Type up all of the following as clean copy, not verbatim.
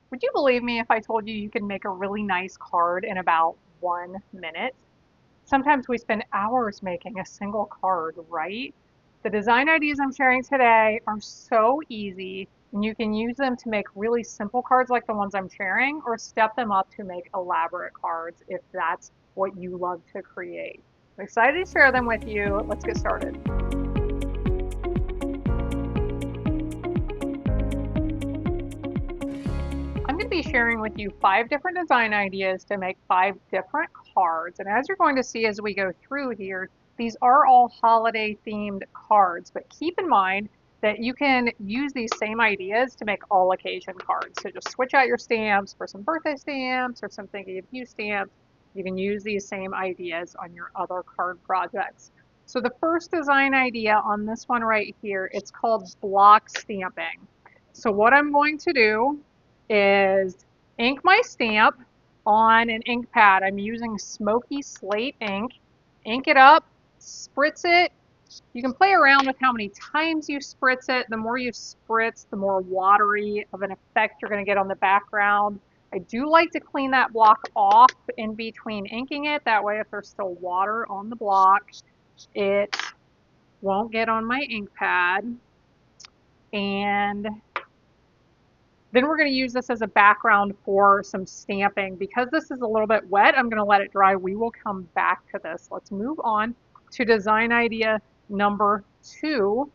Would you believe me if I told you you can make a really nice card in about 1 minute? Sometimes we spend hours making a single card, right? The design ideas I'm sharing today are so easy, and you can use them to make really simple cards like the ones I'm sharing, or step them up to make elaborate cards if that's what you love to create. I'm excited to share them with you. Let's get started. I'm going to be sharing with you 5 different design ideas to make 5 different cards. And as you're going to see as we go through here, these are all holiday themed cards, but keep in mind that you can use these same ideas to make all occasion cards. So just switch out your stamps for some birthday stamps or some thinking of you stamps. You can use these same ideas on your other card projects. So the first design idea on this one right here, it's called block stamping. So what I'm going to do is ink my stamp on an ink pad. I'm using smoky slate ink. Ink it up, spritz it. You can play around with how many times you spritz it. The more you spritz, the more watery of an effect you're going to get on the background. I do like to clean that block off in between inking it. That way, if there's still water on the block, it won't get on my ink pad. And then we're going to use this as a background for some stamping. Because this is a little bit wet, I'm going to let it dry. We will come back to this. Let's move on to design idea number 2.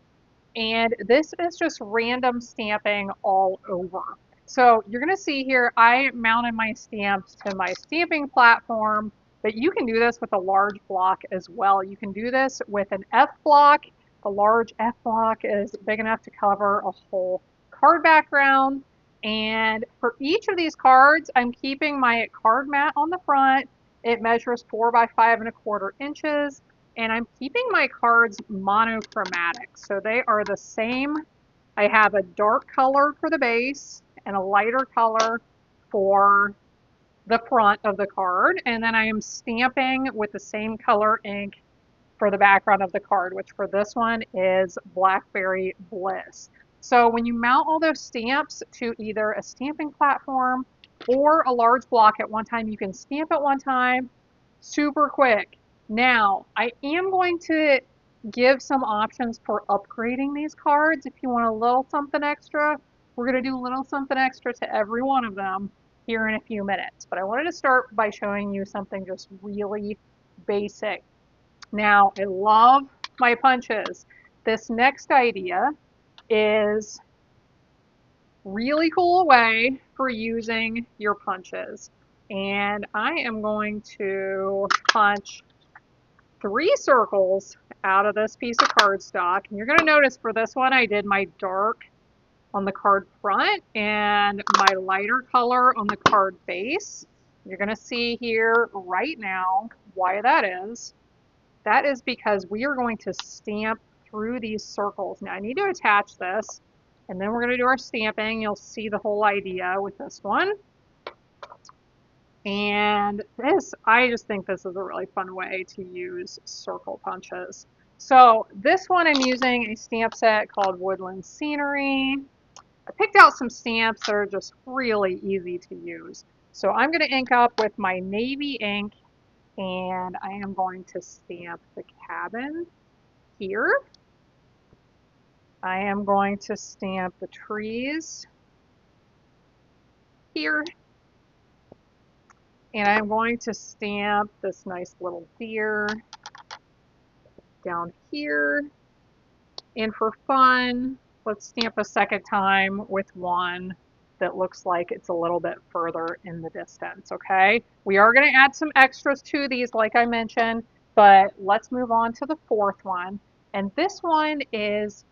And this is just random stamping all over. So you're going to see here, I mounted my stamps to my stamping platform, but you can do this with a large block as well. You can do this with an F block. The large F block is big enough to cover a whole card background. And for each of these cards, I'm keeping my card mat on the front. It measures 4 by 5¼ inches. And I'm keeping my cards monochromatic. So they are the same. I have a dark color for the base and a lighter color for the front of the card. And then I am stamping with the same color ink for the background of the card, which for this one is Blackberry Bliss. So when you mount all those stamps to either a stamping platform or a large block at one time, you can stamp at one time super quick. Now, I am going to give some options for upgrading these cards. If you want a little something extra, we're going to do a little something extra to every one of them here in a few minutes. But I wanted to start by showing you something just really basic. Now, I love my punches. This next idea is really cool way for using your punches. And I am going to punch 3 circles out of this piece of cardstock. And you're going to notice for this one, I did my dark on the card front and my lighter color on the card base. You're going to see here right now why that is. That is because we are going to stamp through these circles. Now I need to attach this, and then we're going to do our stamping. You'll see the whole idea with this one. And this, I just think this is a really fun way to use circle punches. So this one I'm using a stamp set called Woodland Scenery. I picked out some stamps that are just really easy to use. So I'm going to ink up with my navy ink, and I am going to stamp the cabin here. I am going to stamp the trees here. And I'm going to stamp this nice little deer down here. And for fun, let's stamp a second time with one that looks like it's a little bit further in the distance, okay? We are going to add some extras to these, like I mentioned, but let's move on to the 4th one. And this one is,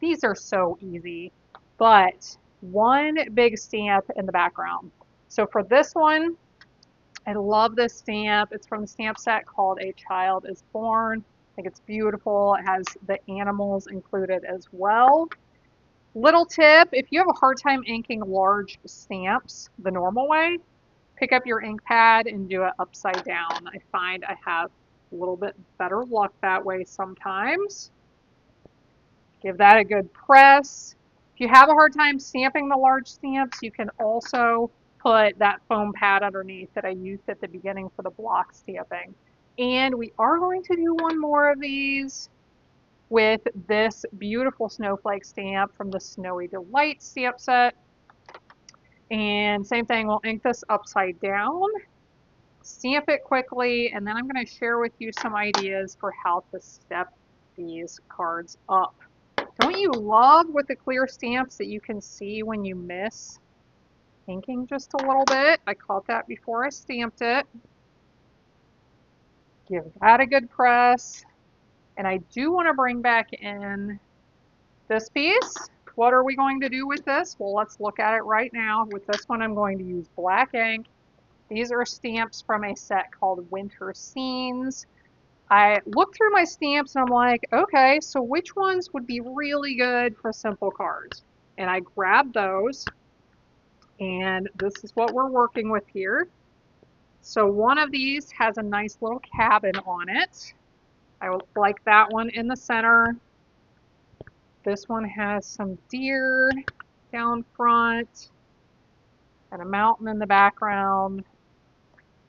these are so easy, but one big stamp in the background. So for this one, I love this stamp. It's from the stamp set called A Child is Born. I think it's beautiful. It has the animals included as well. Little tip, if you have a hard time inking large stamps the normal way, pick up your ink pad and do it upside down. I find I have a little bit better luck that way sometimes. Give that a good press. If you have a hard time stamping the large stamps, you can also put that foam pad underneath that I used at the beginning for the block stamping. And we are going to do one more of these with this beautiful snowflake stamp from the Snowy Delight stamp set. And same thing, we'll ink this upside down, stamp it quickly, and then I'm going to share with you some ideas for how to step these cards up. Don't you love with the clear stamps that you can see when you miss inking just a little bit? I caught that before I stamped it. Give that a good press. And I do want to bring back in this piece. What are we going to do with this? Well, let's look at it right now. With this one, I'm going to use black ink. These are stamps from a set called Winter Scenes. I looked through my stamps and I'm like, okay, so which ones would be really good for simple cards? And I grabbed those, and this is what we're working with here. So one of these has a nice little cabin on it. I like that one in the center. This one has some deer down front and a mountain in the background.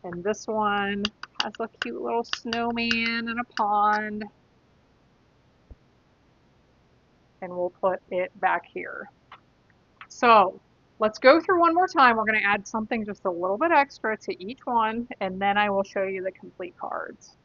And this one has a cute little snowman and a pond. And we'll put it back here. So let's go through one more time. We're going to add something just a little bit extra to each one, and then I will show you the complete cards.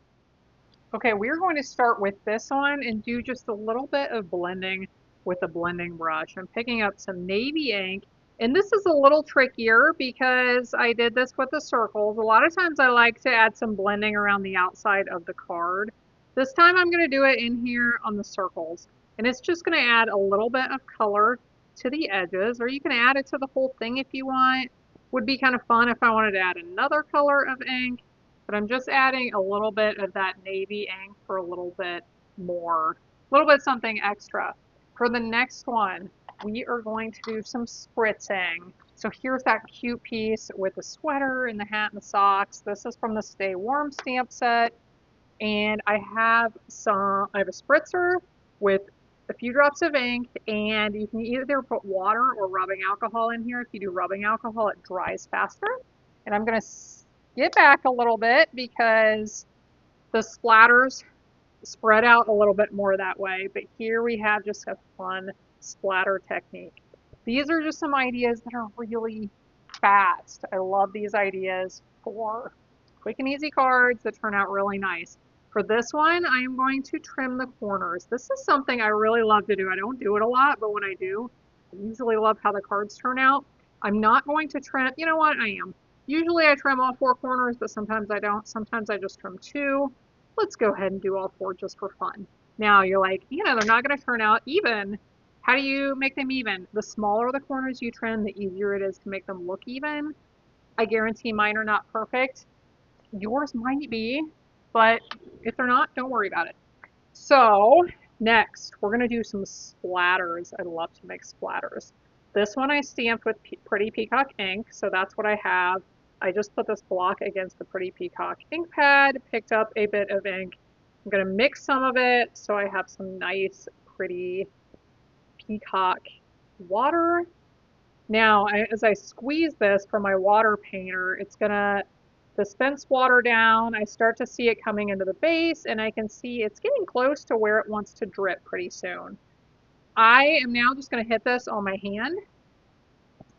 Okay, we're going to start with this one and do just a little bit of blending with a blending brush. I'm picking up some navy ink, and this is a little trickier because I did this with the circles. A lot of times I like to add some blending around the outside of the card. This time I'm going to do it in here on the circles, and it's just going to add a little bit of color to the edges, or you can add it to the whole thing if you want. Would be kind of fun if I wanted to add another color of ink, but I'm just adding a little bit of that navy ink for a little bit more, a little bit something extra. For the next one, we are going to do some spritzing. So here's that cute piece with the sweater and the hat and the socks. This is from the Stay Warm stamp set. And I have a spritzer with a few drops of ink, and you can either put water or rubbing alcohol in here. If you do rubbing alcohol, it dries faster. And I'm going to get back a little bit because the splatters spread out a little bit more that way. But here we have just a fun splatter technique. These are just some ideas that are really fast. I love these ideas for quick and easy cards that turn out really nice. For this one, I am going to trim the corners. This is something I really love to do. I don't do it a lot, but when I do, I usually love how the cards turn out. I'm not going to trim, you know what, I am. Usually I trim all 4 corners, but sometimes I don't. Sometimes I just trim 2. Let's go ahead and do all 4 just for fun. Now you're like, they're not going to turn out even. How do you make them even? The smaller the corners you trim, the easier it is to make them look even. I guarantee mine are not perfect. Yours might be, but if they're not, don't worry about it. So next, we're going to do some splatters. I love to make splatters. This one I stamped with Pretty Peacock ink, so that's what I have. I just put this block against the Pretty Peacock ink pad, picked up a bit of ink. I'm going to mix some of it so I have some nice, pretty peacock water. Now, as I squeeze this from my water painter, it's going to dispense water down. I start to see it coming into the base, and I can see it's getting close to where it wants to drip pretty soon. I am now just going to hit this on my hand,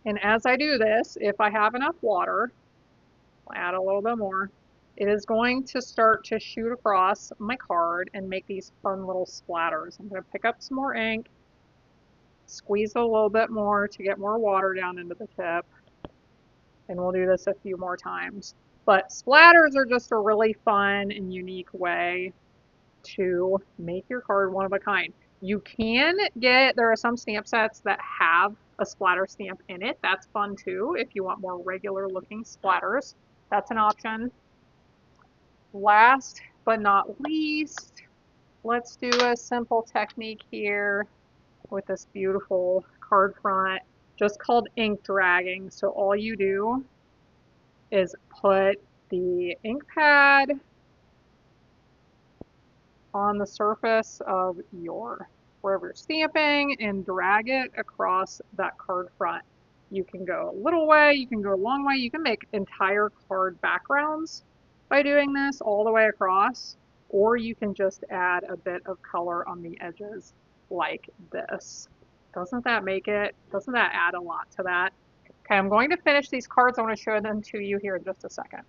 and as I do this, if I have enough water, I'll add a little bit more. It is going to start to shoot across my card and make these fun little splatters. I'm going to pick up some more ink, squeeze a little bit more to get more water down into the tip, and we'll do this a few more times. But splatters are just a really fun and unique way to make your card one of a kind. You can there are some stamp sets that have a splatter stamp in it. That's fun too if you want more regular looking splatters. That's an option. Last but not least, let's do a simple technique here with this beautiful card front, just called ink dragging. So all you do is put the ink pad on the surface of your wherever you're stamping and drag it across that card front. You can go a little way, you can go a long way, you can make entire card backgrounds by doing this all the way across, or you can just add a bit of color on the edges like this. Doesn't that add a lot to that? Okay, I'm going to finish these cards. I want to show them to you here in just a second.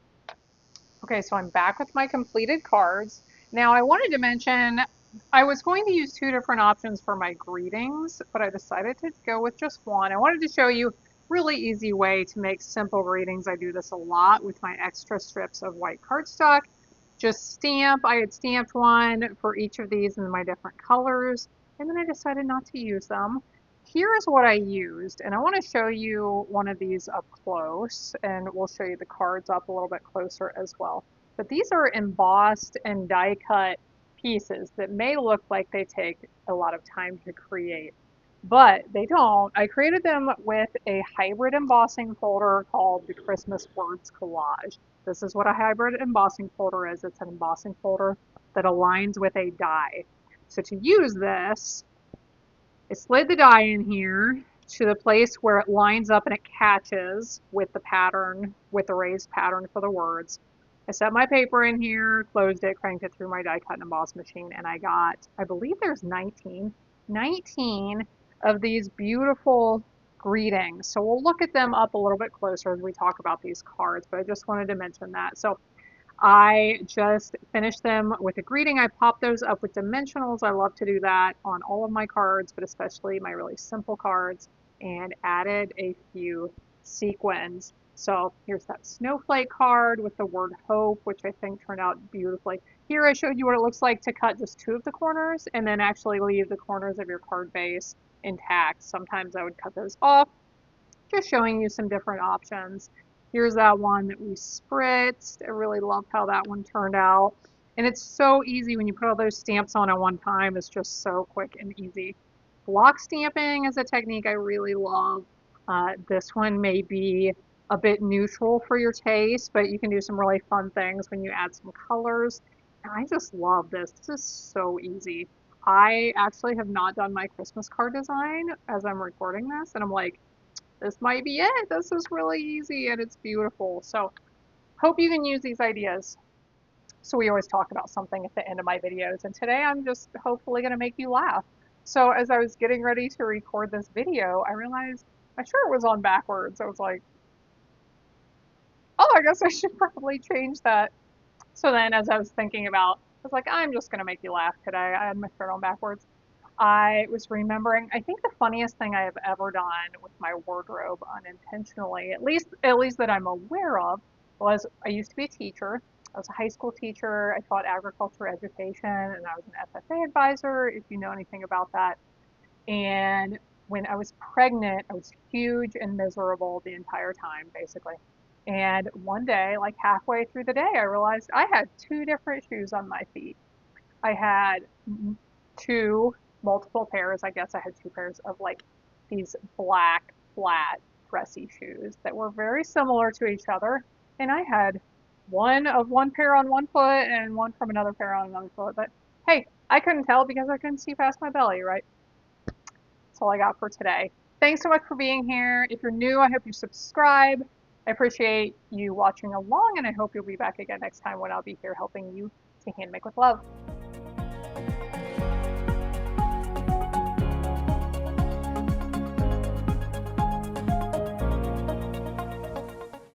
Okay, so I'm back with my completed cards. Now I wanted to mention I was going to use two different options for my greetings, but I decided to go with just one. I wanted to show you really easy way to make simple greetings. I do this a lot with my extra strips of white cardstock. Just stamp. I had stamped one for each of these in my different colors, and then I decided not to use them. Here is what I used, and I want to show you one of these up close, and we'll show you the cards up a little bit closer as well. But these are embossed and die cut pieces that may look like they take a lot of time to create, but they don't. I created them with a hybrid embossing folder called the Christmas Words Collage. This is what a hybrid embossing folder is. It's an embossing folder that aligns with a die. So to use this, I slid the die in here to the place where it lines up and it catches with the pattern, with the raised pattern for the words. I set my paper in here, closed it, cranked it through my die cut and emboss machine, and I got, I believe there's 19 of these beautiful greetings. So we'll look at them up a little bit closer as we talk about these cards, but I just wanted to mention that. So I just finished them with a greeting. I popped those up with dimensionals. I love to do that on all of my cards, but especially my really simple cards, and added a few sequins. So here's that snowflake card with the word hope, which I think turned out beautifully. Here I showed you what it looks like to cut just two of the corners and then actually leave the corners of your card base intact. Sometimes I would cut those off, just showing you some different options. Here's that one that we spritzed. I really love how that one turned out. And it's so easy when you put all those stamps on at one time. It's just so quick and easy. Block stamping is a technique I really love. This one may be a bit neutral for your taste, but you can do some really fun things when you add some colors. And I just love this. This is so easy. I actually have not done my Christmas card design as I'm recording this, and I'm like, this might be it. This is really easy and it's beautiful. So hope you can use these ideas. So we always talk about something at the end of my videos, and today I'm just hopefully going to make you laugh. So as I was getting ready to record this video, I realized my shirt was on backwards. I was like, oh, I guess I should probably change that. So then as I was thinking about, I was like, I'm just going to make you laugh today. I had my shirt on backwards. I was remembering, I think the funniest thing I have ever done with my wardrobe unintentionally, at least that I'm aware of, was I used to be a teacher. I was a high school teacher. I taught agriculture education, and I was an FFA advisor, if you know anything about that. And when I was pregnant, I was huge and miserable the entire time, basically. And one day, like halfway through the day, I realized I had two different shoes on my feet. I had two multiple pairs. I guess I had two pairs of like these black flat dressy shoes that were very similar to each other. And I had one of one pair on one foot and one from another pair on another foot. But hey, I couldn't tell because I couldn't see past my belly, right? That's all I got for today. Thanks so much for being here. If you're new, I hope you subscribe. I appreciate you watching along, and I hope you'll be back again next time when I'll be here helping you to hand make with love.